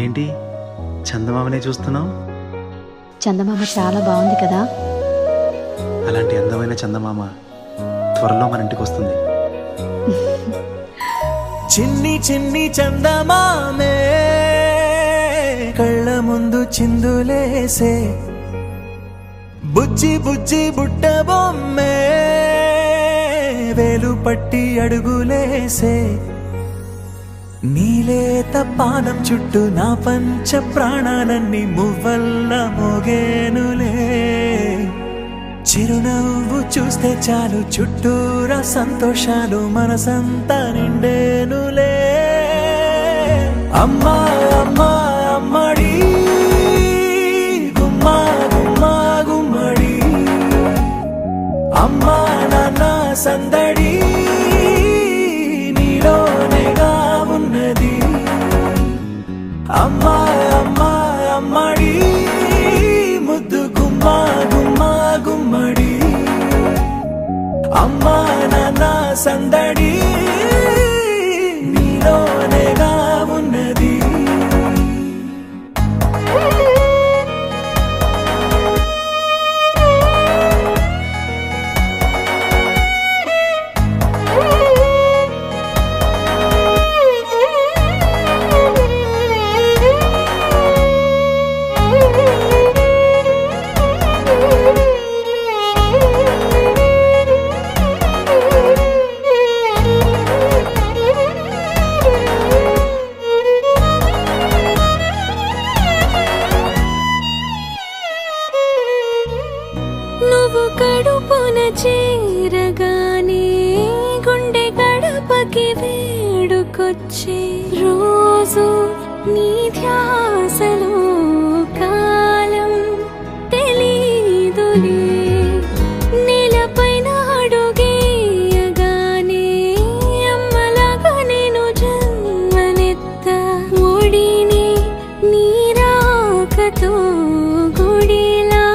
ఏంటి చందమామనే చూస్తున్నావు? చందమామ చాలా బాగుంది కదా. అలాంటి అందమైన చందమామ త్వరలో మన ఇంటికి వస్తుంది. చిన్ని చిన్ని చందమామే కళ్ళ ముందు చిందులేసే, బుజ్జి బుజ్జి బుట్ట బొమ్మే వేలు పట్టి అడుగులేసే, నీలేత పానం చుట్టూ నా పంచ ప్రాణాలన్నీ మువ్వల్ల మోగేనులే, చిరునవ్వు చూస్తే చాలు చుట్టూరా సంతోషాలు మనసంతా నిండేనులే. అమ్మా అమ్మా అమ్మడి గుమ్మా గుమ్మా గుమ్మడి, అమ్మా నాన్న సందడి నీలోనేగా ఉన్నది. అమ్మా అమ్మా అమ్మడి ముద్దు గుమ్మా గుమ్మా గుమ్మడి, అమ్మా నాన్న సందడి నీలోనేగా ఉన్నది. నువ్వు కడుపున చేరగానే గుండె గడపకి వేడుకొచ్చే, రోజు నీ ధ్యాసలో కాలం తెలీదులే, నేలపైన అడుగేయగానే అమ్మలాగా నేను జన్మనెత్త, ఒడిని నీ రాకతో గుడిలా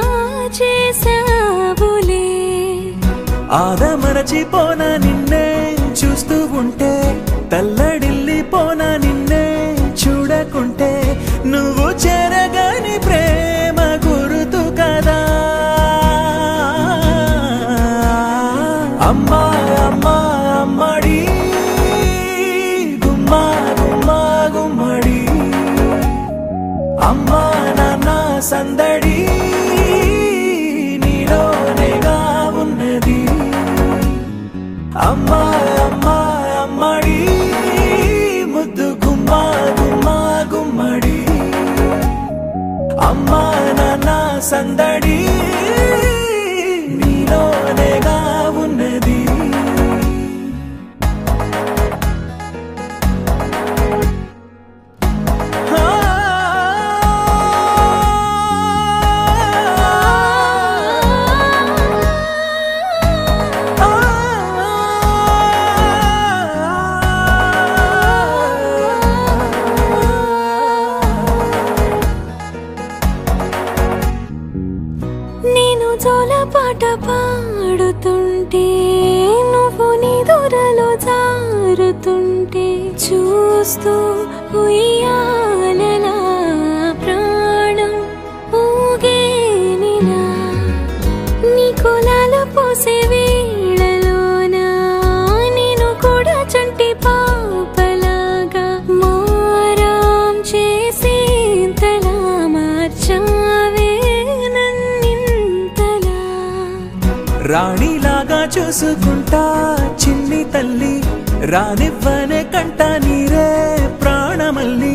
చేసావులే. ఆదమరచిపోన నిన్నే చూస్తూ ఉంటే, తల్లడిల్లిపోన నిన్నే చూడకుంటే, నువ్వు చెరగని ప్రేమ గురుతు కదా. అమ్మా అమ్మా అమ్మడి గుమ్మా గుమ్మా గుమ్మడి, అమ్మా నాన్న సందడి నీలోనేగా ఉన్నది. అమ్మా అమ్మా అమ్మడి ముద్దు గుమ్మా గుమ్మా గుమ్మడి, అమ్మా నాన్న సందడి నీలోనేగా ఉన్నది. నేను జోలపాట పాడుతుంటే, నువ్వు నీ దూరలో జారుతుంటే, చూస్తూ ఉయ్యాలలా ప్రాణం ఊగేనినా, నీ కులాలు పోసే వేళలోనా నేను కూడా చంటి పాపలాగా మారాం చేసేంతలా మార్చావే. రాణిలాగా చూసుకుంటా చిన్ని తల్లి, రానివ్వనే కంట నీరే ప్రాణమల్లి,